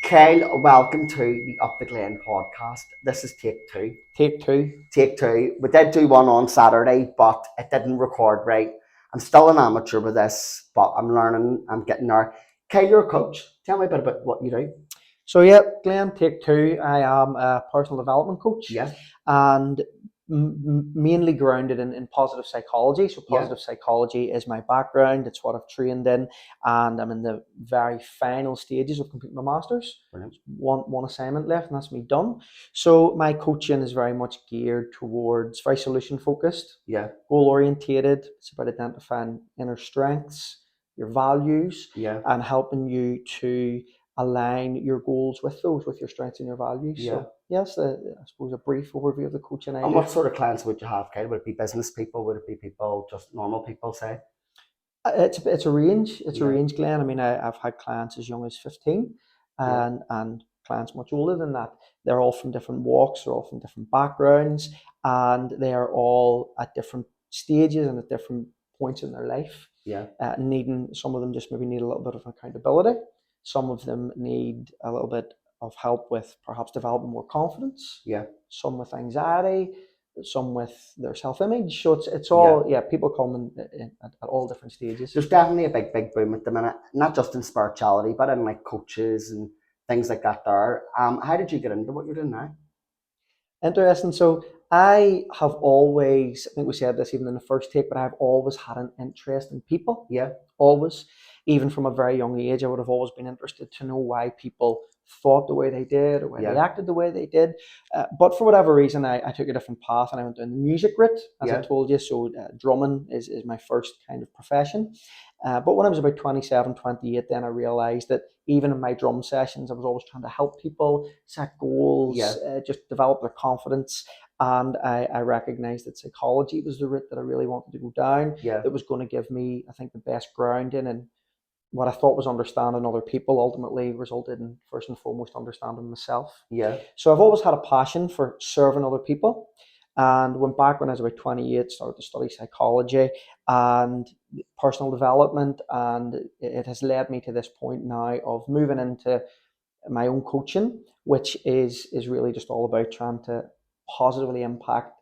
Kyle, welcome to the Up the Glen podcast. This is take two. Take two. Take two. We did do one on Saturday, but it didn't record right. I'm still an amateur with this, but I'm learning. I'm getting there. Kyle, you're a coach. Tell me a bit about what you do. So yeah, Glenn, take two. I am a personal development coach, Yeah, and mainly grounded in positive psychology. So yeah, positive psychology is my background. It's what I've trained in, and I'm in the very final stages of completing my masters. brilliant. One assignment left, and that's me done. So my coaching is very much geared towards very solution focused, Yeah, goal orientated. It's about identifying inner strengths, your values, yeah, and helping you to align your goals with those, with your strengths and your values. yeah. So yes, I suppose a brief overview of the coaching I And do. what sort of clients would you have, Kyle? Would it be business people? Would it be people, just normal people, say? It's a range. It's a Yeah, range, Glenn. I mean, I've had clients as young as 15, yeah, and clients much older than that. They're all from different walks. They're all from different backgrounds, and they are all at different stages and at different points in their life. yeah, Needing Some of them just maybe need a little bit of accountability. Some of them need a little bit of help with perhaps developing more confidence. yeah, Some with anxiety, some with their self-image. So it's yeah. all, yeah, people come at all different stages. There's definitely a big boom at the minute, not just in spirituality, but in like coaches and things like that there. How did you get into what you're doing now? Interesting. So I have always, I think we said this even in the first take, but I've always had an interest in people. Yeah, Always. Even from a very young age, I would have always been interested to know why people thought the way they did or why they yeah, acted the way they did. But for whatever reason, I took a different path and I went down the music route, as I yeah, told you. So drumming is my first kind of profession. But when I was about 27, 28, then I realized that even in my drum sessions, I was always trying to help people set yeah, goals, just develop their confidence. And I recognized that psychology was the route that I really wanted to go down. yeah, That was going to give me, I think, the best grounding and what I thought was understanding other people ultimately resulted in first and foremost understanding myself. yeah, So I've always had a passion for serving other people, and went back when I was about 28, started to study psychology and personal development, and it has led me to this point now of moving into my own coaching, which is really just all about trying to positively impact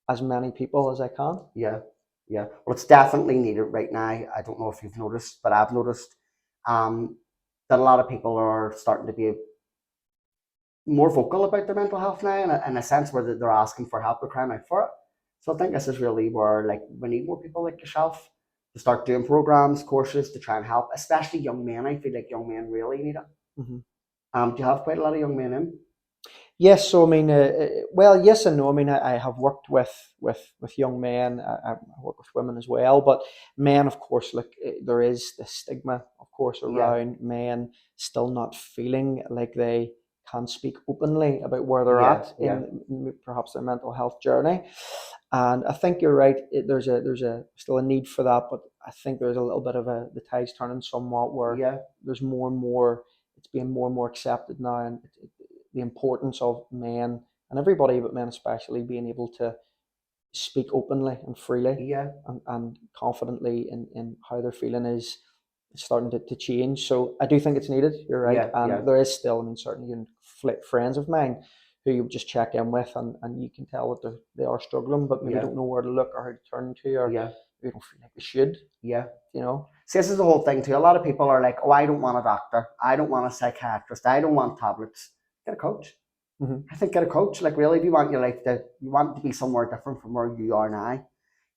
as many people as I can. yeah, yeah. Well, it's definitely needed right now. I don't know if you've noticed, but I've noticed um, that a lot of people are starting to be more vocal about their mental health now, in a sense where they're asking for help, they're crying out for it. So I think this is really where like we need more people like yourself to start doing programs, courses to try and help, especially young men. I feel like young men really need it. Mhm. Do you have quite a lot of young men in? Yes, so I mean, well, yes and no. I mean, I have worked with young men. I work with women as well, but men, of course, look, there is the stigma, of course, Yeah, around men still not feeling like they can speak openly about where they're yeah, at yeah, in perhaps their mental health journey. And I think you're right. There's a still a need for that, but I think there's a little bit of the tides turning somewhat where yeah, there's more and more. It's being more and more accepted now, and the importance of men and everybody, but men especially, being able to speak openly and freely yeah, and confidently in how they're feeling is starting to change. So I do think it's needed. You're right, yeah, yeah, and there is still, I mean, certainly even friends of mine who you just check in with, and you can tell that they are struggling, but maybe yeah, don't know where to look or how to turn to, or yeah, maybe don't feel like they should. yeah. You know. See, this is the whole thing too. A lot of people are like, "Oh, I don't want a doctor. I don't want a psychiatrist. I don't want tablets. Get a coach." Hmm. I think get a coach. Like really, if you want your life to, you want to be somewhere different from where you are now.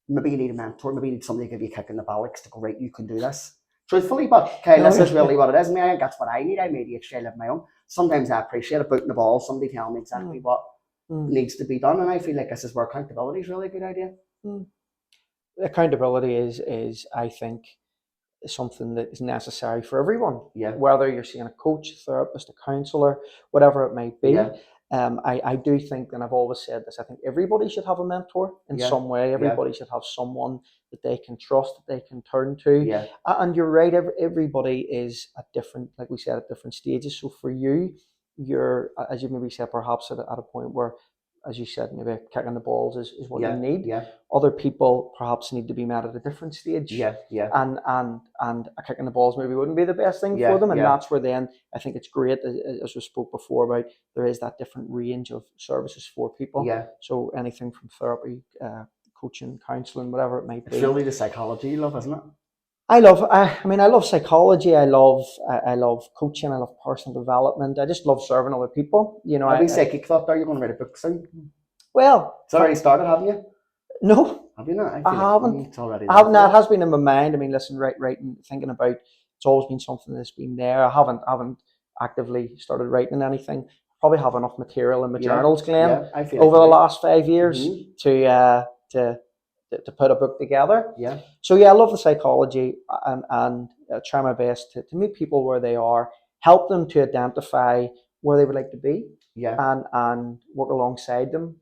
Maybe you need a mentor. Maybe you need somebody to give you a kick in the bollocks to go right. You can do this. Truthfully, but okay, No. this is really what it is. I mean, I think that's what I need. I'm ADHD. I live my own. Sometimes I appreciate it, putting the ball. Somebody telling me exactly Mm, what mm, needs to be done, and I feel like this is where accountability is really a good idea. mm. Accountability is I think something that is necessary for everyone, Yeah, whether you're seeing a coach, a therapist, a counselor, whatever it might yeah, be. I do think, and I've always said this, I think everybody should have a mentor in yeah, some way. yeah, Everybody should have someone that they can trust, that they can turn to. yeah, And you're right, everybody is at different, like we said, at different stages. So for you, you're, as you maybe said, perhaps at a point where as you said, maybe kicking the balls is what you Yeah, need. yeah, Other people perhaps need to be met at a different stage. yeah, yeah, And a kick in the balls maybe wouldn't be the best thing for yeah, them. And yeah. that's where then I think it's great, as we spoke before about, there is that different range of services for people. Yeah. So anything from therapy, coaching, counselling, whatever it might It's be. really the psychology you love, isn't it? I love psychology. I love coaching. I love personal development. I just love serving other people. I've been psychic thought there you're going to write a book soon. Well, It's already started, haven't you? no, Have you not? I I feel like haven't. it's already I there haven't. for It you. has been in my mind. I mean, listen, writing, thinking about. It's always been something that's been there. I haven't actively started writing anything. Probably have enough material in my Yeah, journals, Glenn, yeah, I feel like over you the do. last 5 years Mhm. to put a book together. Yeah, So yeah, I love the psychology, and try my best to meet people where they are, help them to identify where they would like to be, yeah, and work alongside them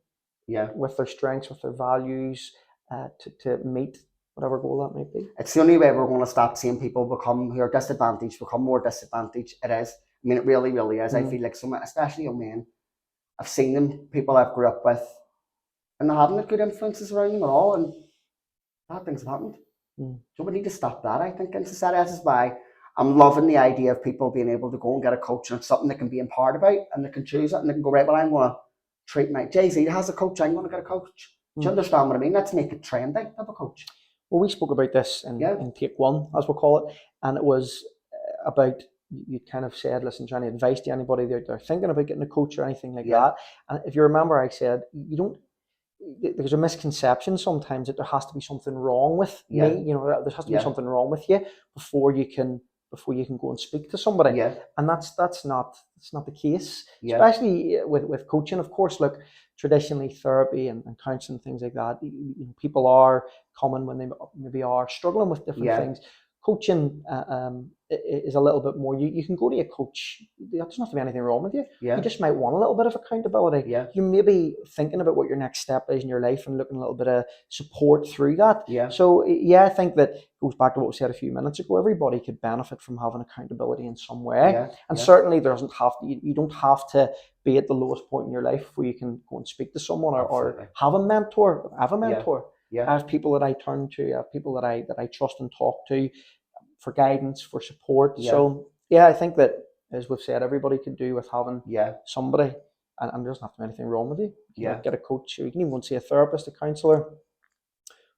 yeah. with their strengths, with their values, to meet whatever goal that might be. It's the only way we're going to stop seeing people become who are disadvantaged, become more disadvantaged. It is. I mean, it really, really is. I Mm. feel like some, especially young men, I've seen them, people I've grew up with, and they haven't had good influences around them at all, and bad things have happened. Mm. So we need to stop that, I think, in society. This is why I'm loving the idea of people being able to go and get a coach, and it's something they can be empowered about, and they can choose it, and they can go, right, well, I'm going to treat my Jay-Z has a coach, I'm going to get a coach. Do you Mm. understand what I mean? Let's make it trendy to have a coach. Well, we spoke about this Yeah, in take one, as we'll call it, and it was about, you kind of said, listen, to any advice to anybody out there thinking about getting a coach or anything like yeah, that. And if you remember, I said, you don't. There's a misconception sometimes that there has to be something wrong with yeah, me. There has to be yeah, something wrong with you before you can go and speak to somebody. yeah, And that's not the case. yeah, Especially with coaching, of course. Look, traditionally therapy and counseling, things like that, people are coming when they maybe are struggling with different yeah, things. Coaching is a little bit more. You can go to a coach. There's not to be anything wrong with you. You yeah, just might want a little bit of accountability. yeah, You may be thinking about what your next step is in your life and looking a little bit of support through that. yeah, So yeah, I think that goes back to what we said a few minutes ago. Everybody could benefit from having accountability in some way, yeah, and yeah, certainly there doesn't have to. You don't have to be at the lowest point in your life before you can go and speak to someone, or absolutely. have a mentor. I have a Yeah, mentor. yeah, I have people that I turn to. I have people that I trust and talk to for guidance, for support. yeah, So yeah, I think that, as we've said, everybody can do with having yeah, somebody, and there doesn't have to be anything wrong with you. You yeah, can get a coach, or you can even go and see a therapist, a counsellor,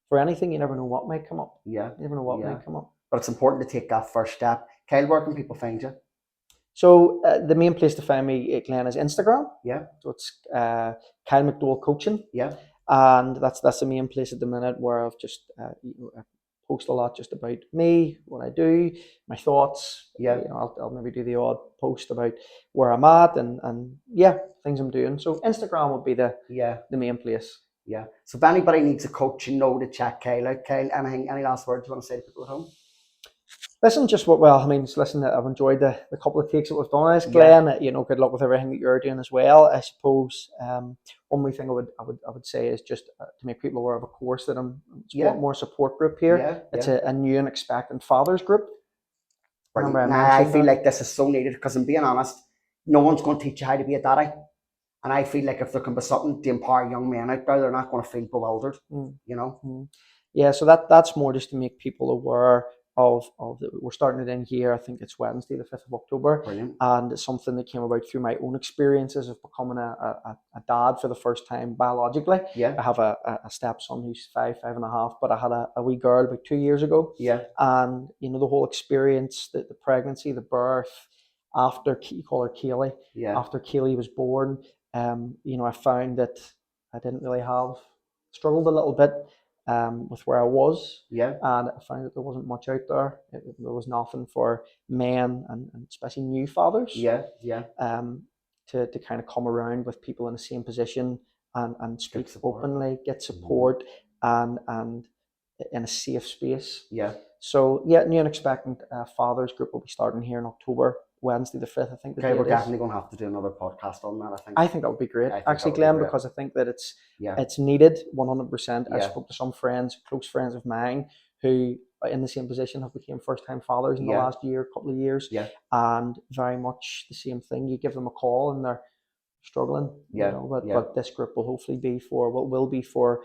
for anything. You never know what might come up. yeah, You never know what yeah. might come up. But it's important to take that first step. Kyle, where can people find you? So the main place to find me, Glenn, is Instagram. Yeah, So it's Kyle McDowell Coaching, yeah, and that's the main place at the minute where I've just I post a lot just about me, what I do, my thoughts. yeah, I'll maybe do the odd post about where I'm at, and yeah, things I'm doing. So Instagram would be the yeah, main place. yeah. So if anybody needs a coach, you know to check Kyle out. Kyle, any last words you want to say to people at home? Listen, I mean, listen, I've enjoyed the couple of takes that we've done as Yeah, Glenn. Good luck with everything that you're doing as well. I suppose one wee thing I would say is just to make people aware of a course that I'm yeah, more support group here. yeah, It's yeah. a new and expectant fathers group. Remember Brilliant. I Nah, I mentioned feel that? like this is so needed because I'm being honest, no one's going to teach you how to be a daddy. And I feel like if there can be something to empower young men out there, they're not going to feel bewildered, Mm. you know? Mm. Yeah, so that's more just to make people aware of we're starting it in here. I think it's Wednesday, the 5th of October. Brilliant. And it's something that came about through my own experiences of becoming a dad for the first time biologically. Yeah, I have a stepson who's 5.5, but I had a wee girl about 2 years ago. yeah, And, the whole experience, the pregnancy, the birth, after, you call her Kaylee, yeah, after Kaylee was born, I found that I didn't really struggled a little bit with where I was, yeah, and I found that there wasn't much out there. There was nothing for men, and especially new fathers, yeah, yeah. to kind of come around with people in the same position, and Get speak support. openly, get Mhm. support, and in a safe space. Yeah. So yeah, new and expectant fathers group will be starting here in October, Wednesday the 5th, I think the Okay, date we're is. definitely going to have to do another podcast on that, I think. I think that would be great, I think actually, that would be Glenn, great. because I think that Yeah, it's needed 100%. I yeah, spoke to some friends, close friends of mine, who are in the same position, have become first-time fathers in the yeah, last couple of years, yeah, and very much the same thing. You give them a call, and they're struggling. Yeah, You know, but yeah. but this group will hopefully be for will be for.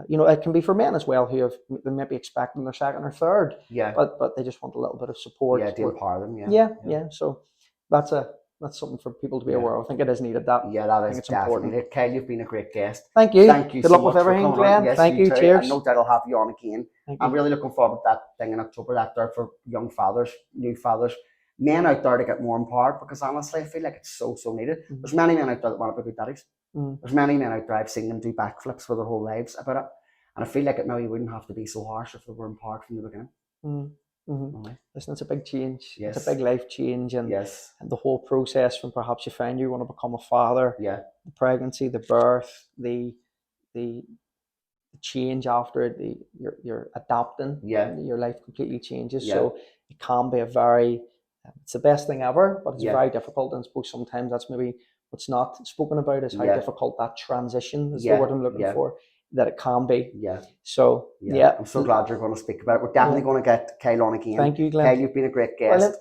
You know, it can be for men as well who have they may be expecting their second or third, Yeah, but they just want a little bit of support. yeah, to empower them. Yeah, Yeah, yeah. yeah. So that's something for people to be Yeah. aware of. I think it is needed. That Yeah, I that think is it's important. definitely it. Kyle, you've been a great guest. Thank you. Thank you Good so luck with much for everything, coming on. Glenn. Yes, Thank you you. too. Cheers. And no doubt I'll have you on again. Thank I'm you. really looking forward to that thing in October, that there for young fathers, new fathers, men out there to get more empowered, because honestly, I feel like it's so, so needed. There's many men out there that want to be good daddies. There's many men out there, I've seen them do backflips for their whole lives about it. And I feel like it maybe wouldn't have to be so harsh if they were empowered from the beginning. Mm-hmm. Listen, it's a big change. Yes. It's a big life change, and Yes. the whole process from perhaps you find you want to become a father, Yeah. the pregnancy, the birth, the change after it, you're adapting. Yeah. Your life completely changes. Yeah. So it can be a very it's the best thing ever, but it's Yeah. very difficult. And I suppose sometimes that's maybe what's not spoken about is how Yeah. difficult that transition is the Yeah. word I'm looking Yeah. for. That it can be. Yeah. So Yeah. yeah. I'm so glad you're going to speak about it. We're definitely Yeah. going to get Kyle on again. Thank you, Glenn. Kyle, you've been a great guest. Brilliant.